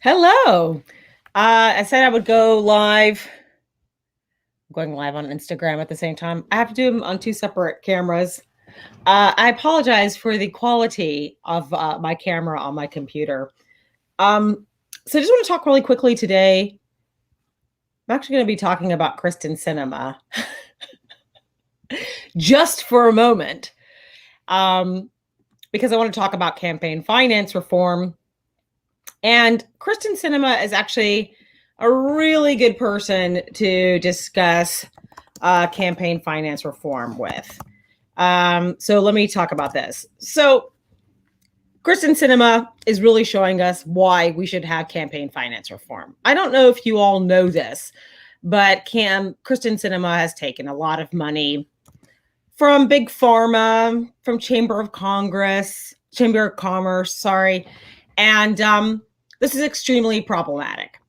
Hello. I said I would go live. I'm going live on Instagram at the same time. I have to do them on two separate cameras. I apologize for the quality of my camera on my computer. So I just want to talk really quickly today. I'm actually going to be talking about Kyrsten Sinema just for a moment, because I want to talk about campaign finance reform. And Kyrsten Sinema is actually a really good person to discuss campaign finance reform with. So let me talk about this. So Kyrsten Sinema is really showing us why we should have campaign finance reform. I don't know if you all know this, but Kyrsten Sinema has taken a lot of money from Big Pharma, from Chamber of Commerce, and this is extremely problematic.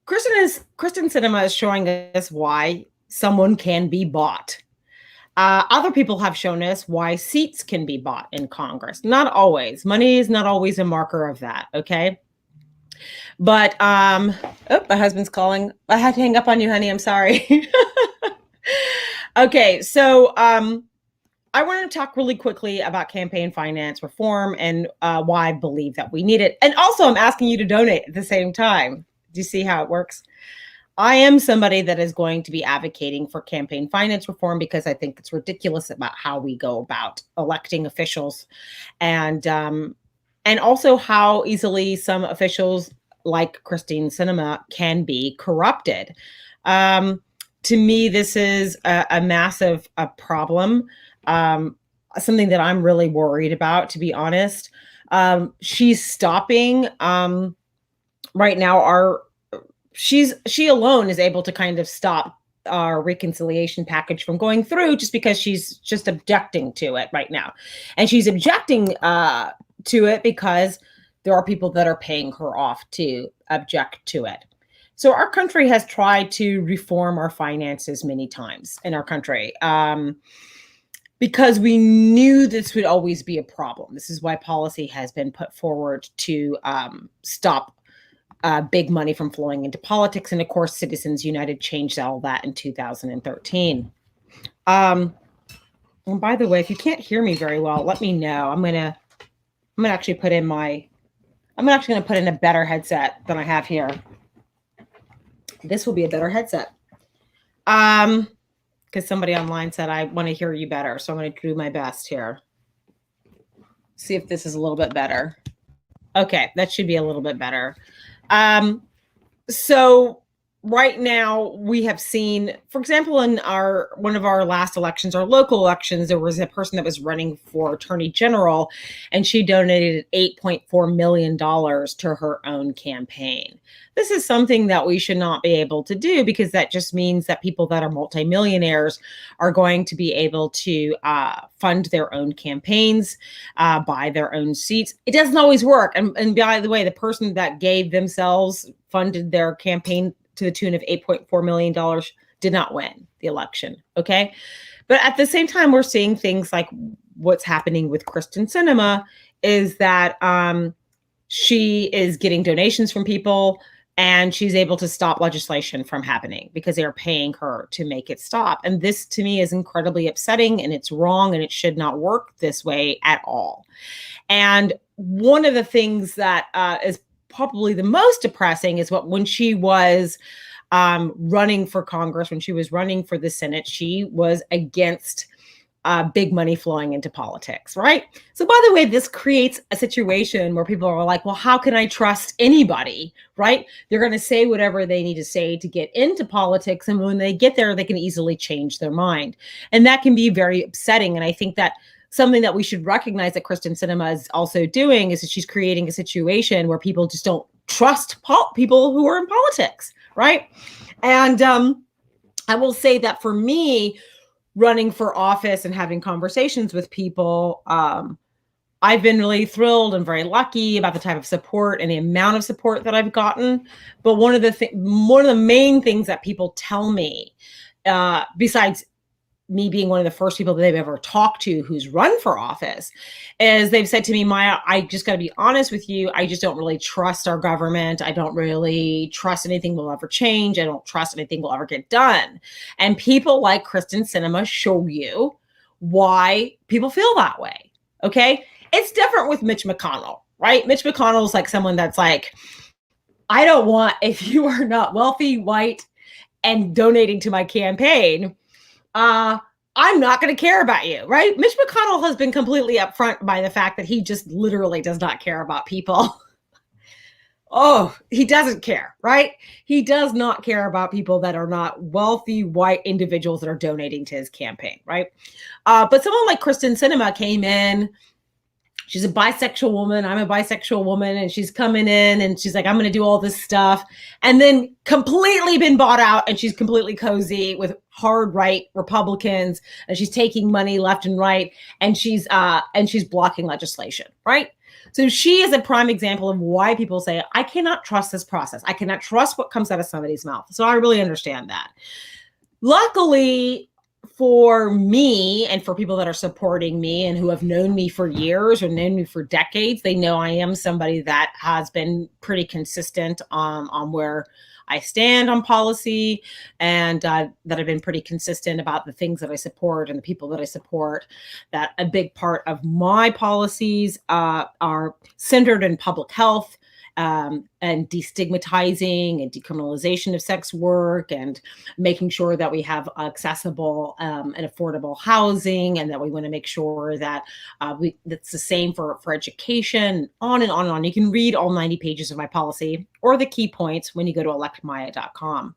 Kyrsten Sinema is showing us why someone can be bought. Other people have shown us why seats can be bought in Congress. Not always. Money is not always a marker of that, okay? But, my husband's calling. I had to hang up on you, honey. I'm sorry. Okay, so I want to talk really quickly about campaign finance reform and why I believe that we need it. And also, I'm asking you to donate at the same time. Do you see how it works? I am somebody that is going to be advocating for campaign finance reform because I think it's ridiculous about how we go about electing officials, and also how easily some officials like Kyrsten Sinema can be corrupted. To me, this is a massive problem, something that I'm really worried about, to be honest. She's stopping right now she alone is able to kind of stop our reconciliation package from going through just because she's just objecting to it right now. And she's objecting to it because there are people that are paying her off to object to it. So our country has tried to reform our finances many times in our country because we knew this would always be a problem. This is why policy has been put forward to stop big money from flowing into politics. And of course, Citizens United changed all that in 2013. And by the way, if you can't hear me very well, let me know. I'm gonna actually put in a better headset than I have here. This will be a better headset. Because somebody online said I want to hear you better, so I'm going to do my best here. See if this is a little bit better. Okay, that should be a little bit better. So right now we have seen, for example, in one of our last elections, our local elections, there was a person that was running for attorney general, and she donated $8.4 million to her own campaign. This is something that we should not be able to do, because that just means that people that are multimillionaires are going to be able to fund their own campaigns, buy their own seats. It doesn't always work. And by the way, the person that gave themselves funded their campaign to the tune of $8.4 million did not win the election. Okay. But at the same time, we're seeing things like what's happening with Kyrsten Sinema is that she is getting donations from people, and she's able to stop legislation from happening because they are paying her to make it stop. And this, to me, is incredibly upsetting, and it's wrong, and it should not work this way at all. And one of the things that is probably the most depressing is when she was running for Congress, when she was running for the Senate, she was against big money flowing into politics, right? So by the way, this creates a situation where people are like, well, how can I trust anybody, right? They're going to say whatever they need to say to get into politics. And when they get there, they can easily change their mind. And that can be very upsetting. And I think that something that we should recognize that Kyrsten Sinema is also doing is that she's creating a situation where people just don't trust people who are in politics, right? And I will say that for me, running for office and having conversations with people, I've been really thrilled and very lucky about the type of support and the amount of support that I've gotten. But one of the main things that people tell me, besides me being one of the first people that they've ever talked to who's run for office, is they've said to me, Maya, I just got to be honest with you. I just don't really trust our government. I don't really trust anything will ever change. I don't trust anything will ever get done. And people like Kyrsten Sinema show you why people feel that way. Okay. It's different with Mitch McConnell, right? Mitch McConnell is like someone that's like, I don't want, if you are not wealthy, white, and donating to my campaign, I'm not going to care about you, right? Mitch McConnell has been completely upfront by the fact that he just literally does not care about people. Oh, he doesn't care, right? He does not care about people that are not wealthy white individuals that are donating to his campaign, right? But someone like Kyrsten Sinema came in. She's a bisexual woman. I'm a bisexual woman. And she's coming in and she's like, I'm going to do all this stuff. And then completely been bought out. And she's completely cozy with hard right Republicans. And she's taking money left and right. And she's blocking legislation, right? So she is a prime example of why people say, I cannot trust this process. I cannot trust what comes out of somebody's mouth. So I really understand that. Luckily, for me and for people that are supporting me and who have known me for years or known me for decades, they know I am somebody that has been pretty consistent on where I stand on policy, and that I've been pretty consistent about the things that I support and the people that I support. That a big part of my policies are centered in public health, and destigmatizing and decriminalization of sex work, and making sure that we have accessible and affordable housing, and that we want to make sure that that's the same for education, on and on and on. You can read all 90 pages of my policy or the key points when you go to electmaya.com.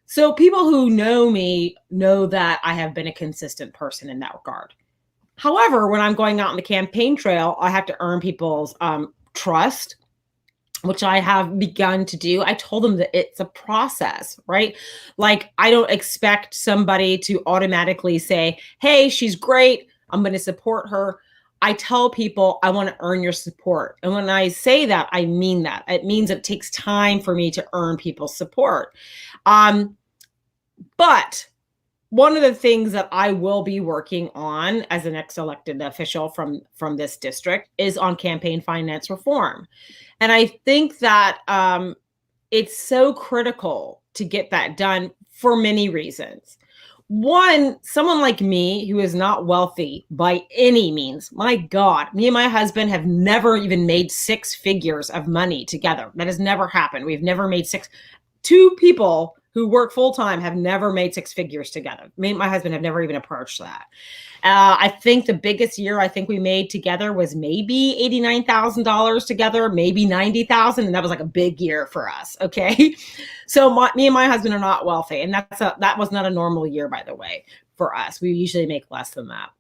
So people who know me know that I have been a consistent person in that regard. However, when I'm going out on the campaign trail, I have to earn people's trust, which I have begun to do. I told them that it's a process, right? Like, I don't expect somebody to automatically say, hey, she's great, I'm going to support her. I tell people I want to earn your support. And when I say that, I mean that. It means it takes time for me to earn people's support. But one of the things that I will be working on as the next elected official from this district is on campaign finance reform. And I think that it's so critical to get that done for many reasons. One, someone like me who is not wealthy by any means, my God, me and my husband have never even made six figures of money together. That has never happened. We've never made two people who work full-time have never made six figures together. Me and my husband have never even approached that. I think the biggest year I think we made together was maybe $89,000 together, maybe $90,000. And that was like a big year for us. Okay. So me and my husband are not wealthy. And that was not a normal year, by the way, for us. We usually make less than that.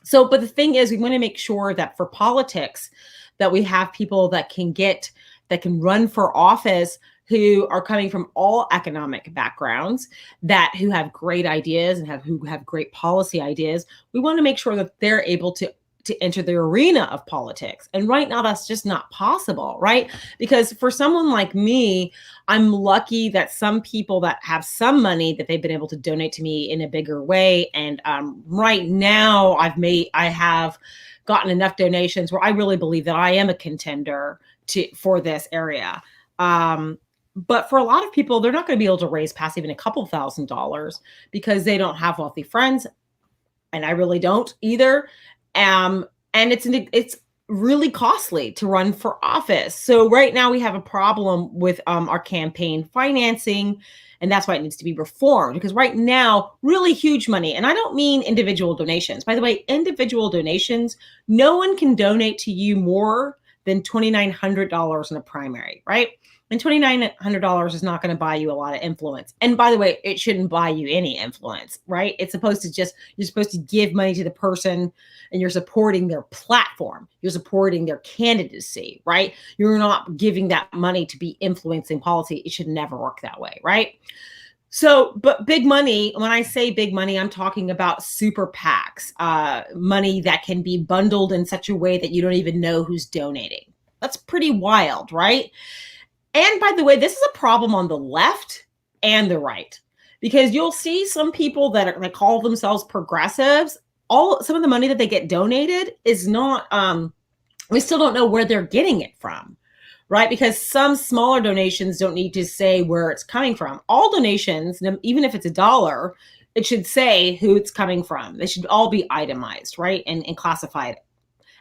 So, but the thing is, we want to make sure that for politics, that we have people that can run for office who are coming from all economic backgrounds, who have great ideas and who have great policy ideas. We want to make sure that they're able to enter the arena of politics. And right now, that's just not possible, right? Because for someone like me, I'm lucky that some people that have some money that they've been able to donate to me in a bigger way. And right now, I have gotten enough donations where I really believe that I am a contender for this area. But for a lot of people, they're not going to be able to raise past even a couple $1,000s because they don't have wealthy friends. And I really don't either. And it's really costly to run for office. So right now we have a problem with our campaign financing, and that's why it needs to be reformed, because right now, really huge money. And I don't mean individual donations. By the way, individual donations, no one can donate to you more than $2,900 in a primary, right? And $2,900 is not going to buy you a lot of influence. And by the way, it shouldn't buy you any influence, right? It's supposed to you're supposed to give money to the person and you're supporting their platform. You're supporting their candidacy, right? You're not giving that money to be influencing policy. It should never work that way, right? So, but big money, when I say big money, I'm talking about super PACs, money that can be bundled in such a way that you don't even know who's donating. That's pretty wild, right? And by the way, this is a problem on the left and the right, because you'll see some people that call themselves progressives. Some of the money that they get donated is not. We still don't know where they're getting it from, right? Because some smaller donations don't need to say where it's coming from. All donations, even if it's $1, it should say who it's coming from. They should all be itemized, right? And classified.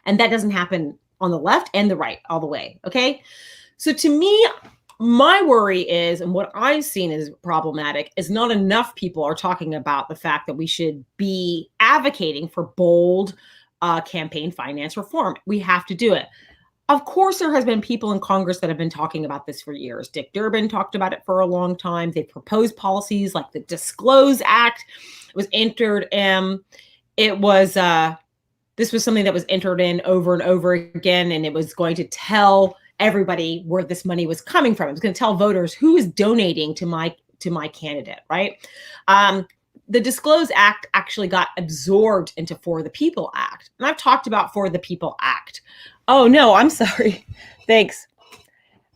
And that doesn't happen on the left and the right all the way, okay? So to me, my worry is, and what I've seen is problematic, is not enough people are talking about the fact that we should be advocating for bold campaign finance reform. We have to do it. Of course, there has been people in Congress that have been talking about this for years. Dick Durbin talked about it for a long time. They proposed policies like the Disclose Act. It was entered. This was something that was entered in over and over again, and it was going to tell everybody where this money was coming from. It was going to tell voters who is donating to my candidate, right? The Disclose Act actually got absorbed into For the People Act. And I've talked about For the People Act. Oh, no, I'm sorry. Thanks.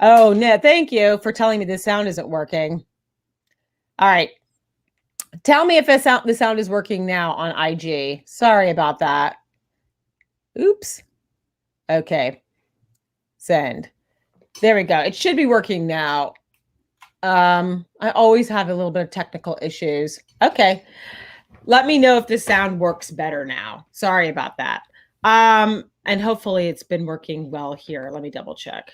Oh, no, thank you for telling me the sound isn't working. All right. Tell me if the sound is working now on IG. Sorry about that. Oops. Okay. Send. There we go. It should be working now. I always have a little bit of technical issues. Okay. Let me know if the sound works better now. Sorry about that. And hopefully it's been working well here. Let me double check.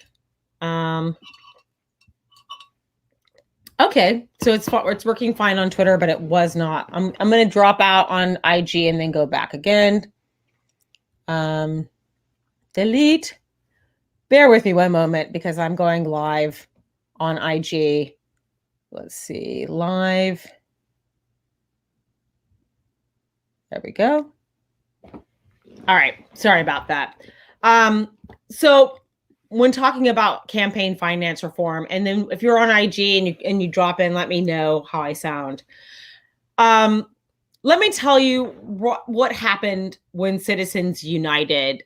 Okay. So it's working fine on Twitter, but it was not. I'm going to drop out on IG and then go back again. Delete. Bear with me one moment because I'm going live on IG. Let's see, live. There we go. All right, sorry about that. So when talking about campaign finance reform, and then if you're on IG and you drop in, let me know how I sound. Let me tell you what happened when Citizens United,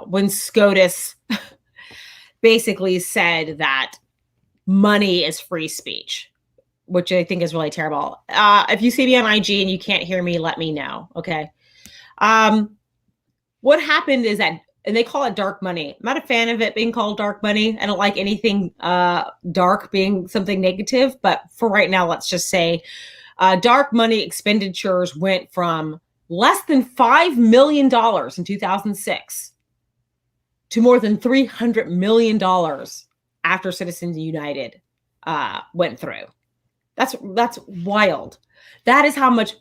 when SCOTUS basically said that money is free speech, which I think is really terrible. If you see me on IG and you can't hear me, let me know, okay? What happened is that, and they call it dark money. I'm not a fan of it being called dark money. I don't like anything dark being something negative, but for right now, let's just say dark money expenditures went from less than $5 million in 2006 to more than $300 million after Citizens United went through. That's wild. That is how much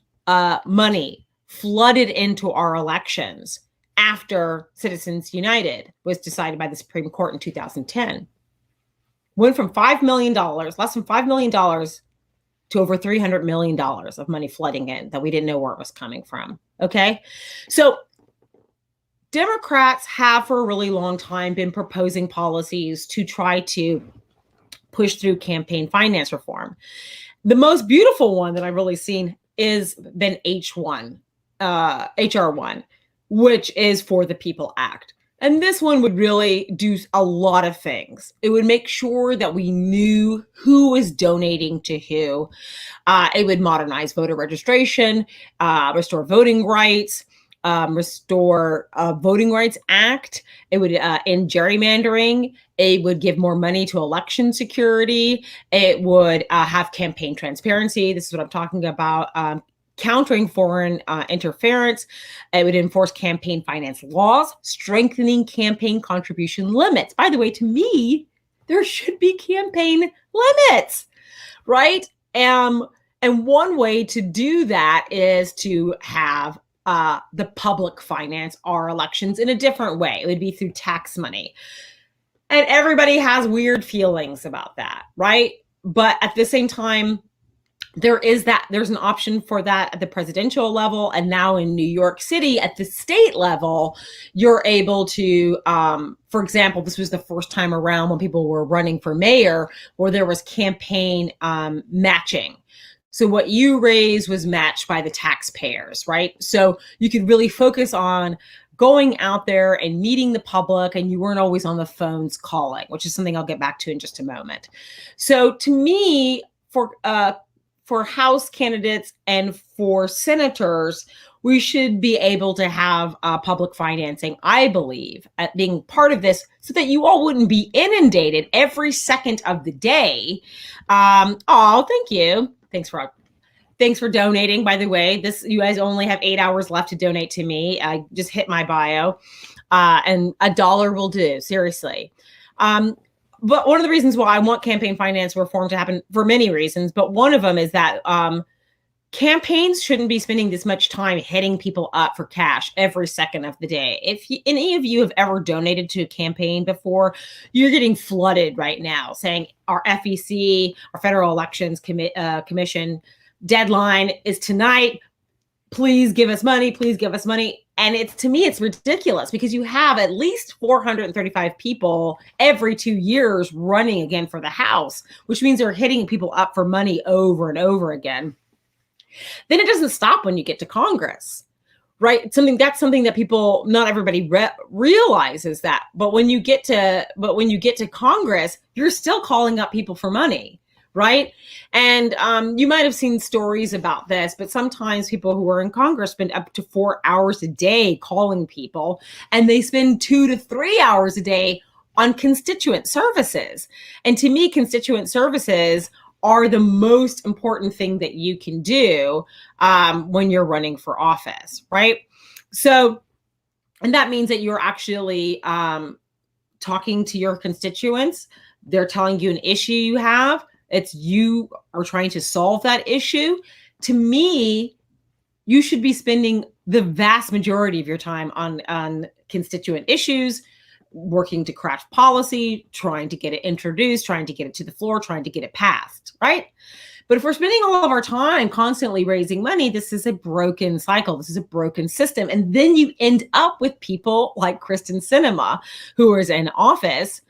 money flooded into our elections after Citizens United was decided by the Supreme Court in 2010. Went from $5 million, less than $5 million, to over $300 million of money flooding in that we didn't know where it was coming from. Okay? So Democrats have for a really long time been proposing policies to try to push through campaign finance reform. The most beautiful one that I've really seen is been HR 1, which is For the People Act. And this one would really do a lot of things. It would make sure that we knew who was donating to who. It would modernize voter registration, restore voting rights, restore Voting Rights Act. It would end gerrymandering. It would give more money to election security. It would have campaign transparency. This is what I'm talking about. Countering foreign interference. It would enforce campaign finance laws, strengthening campaign contribution limits. By the way, to me, there should be campaign limits, right? And one way to do that is to have the public finance our elections in a different way. It would be through tax money. And everybody has weird feelings about that, right? But at the same time, there's an option for that at the presidential level. And now in New York City at the state level, you're able to, for example, this was the first time around when people were running for mayor where there was campaign matching. So what you raised was matched by the taxpayers, right? So you could really focus on going out there and meeting the public, and you weren't always on the phones calling, which is something I'll get back to in just a moment. So to me, for House candidates and for senators, we should be able to have public financing, I believe, at being part of this so that you all wouldn't be inundated every second of the day. Oh, thank you. Thanks for donating, by the way. You guys only have 8 hours left to donate to me. I just hit my bio, and $1 will do, seriously. But one of the reasons why I want campaign finance reform to happen, for many reasons, but one of them is that campaigns shouldn't be spending this much time hitting people up for cash every second of the day. If any of you have ever donated to a campaign before, you're getting flooded right now saying our FEC, our Federal Elections Commission deadline is tonight. Please give us money. Please give us money. And to me, it's ridiculous because you have at least 435 people every 2 years running again for the House, which means they're hitting people up for money over and over again. Then it doesn't stop when you get to Congress, right? That's something that people, not everybody realizes that. But when you get to Congress, you're still calling up people for money, right? And you might have seen stories about this, but sometimes people who are in Congress spend up to 4 hours a day calling people, and they spend 2 to 3 hours a day on constituent services. And to me, constituent services are the most important thing that you can do when you're running for office, right? So, and that means that you're actually talking to your constituents. They're telling you an issue you have. You are trying to solve that issue. To me, you should be spending the vast majority of your time on constituent issues, working to craft policy, trying to get it introduced, trying to get it to the floor, trying to get it passed, right? But if we're spending all of our time constantly raising money, this is a broken cycle. This is a broken system. And then you end up with people like Kyrsten Sinema, who is in office,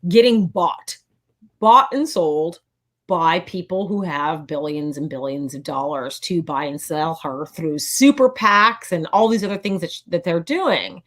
getting bought and sold by people who have billions and billions of dollars to buy and sell her through super PACs and all these other things that they're doing.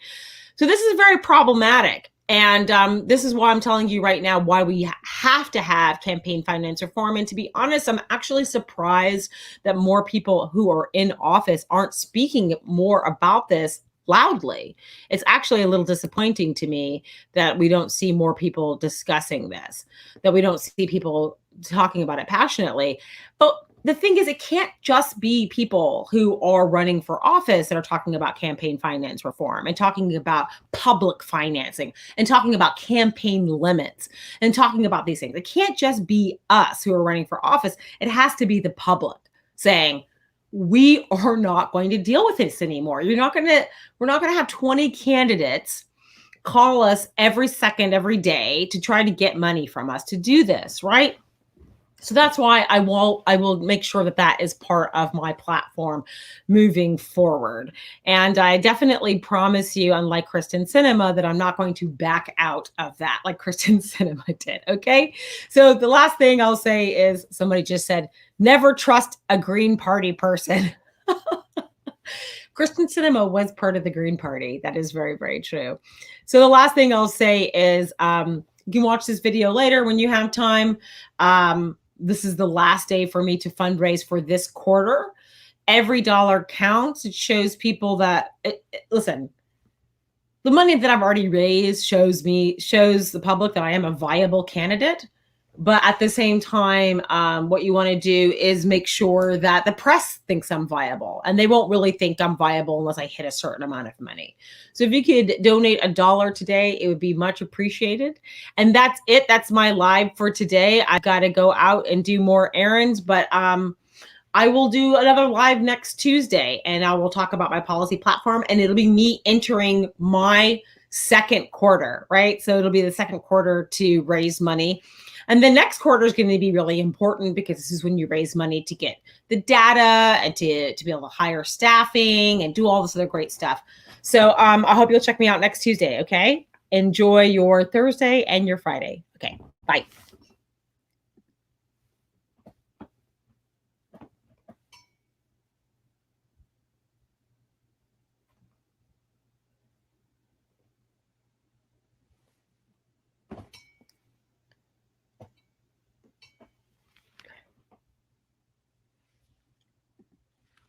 So this is very problematic. And this is why I'm telling you right now why we have to have campaign finance reform. And to be honest, I'm actually surprised that more people who are in office aren't speaking more about this loudly. It's actually a little disappointing to me that we don't see more people discussing this, that we don't see people talking about it passionately. But the thing is, it can't just be people who are running for office that are talking about campaign finance reform and talking about public financing and talking about campaign limits and talking about these things. It can't just be us who are running for office. It has to be the public saying, we are not going to deal with this anymore. We're not going to have 20 candidates call us every second, every day to try to get money from us to do this, right? So that's why I will make sure that is part of my platform moving forward. And I definitely promise you, unlike Kyrsten Sinema, that I'm not going to back out of that like Kyrsten Sinema did, okay? So the last thing I'll say is, somebody just said, never trust a Green Party person. Kyrsten Sinema was part of the Green Party. That is very, very true. So the last thing I'll say is, you can watch this video later when you have time. This is the last day for me to fundraise for this quarter. Every dollar counts. It shows people that, listen, the money that I've already raised shows the public that I am a viable candidate. But at the same time, what you want to do is make sure that the press thinks I'm viable, and they won't really think I'm viable unless I hit a certain amount of money. So if you could donate $1 today, it would be much appreciated. And that's it. That's my live for today. I've got to go out and do more errands, but I will do another live next Tuesday, and I will talk about my policy platform, and it'll be me entering my second quarter, right? So it'll be the second quarter to raise money. And the next quarter is going to be really important because this is when you raise money to get the data and to be able to hire staffing and do all this other great stuff. So I hope you'll check me out next Tuesday, okay? Enjoy your Thursday and your Friday. Okay, bye.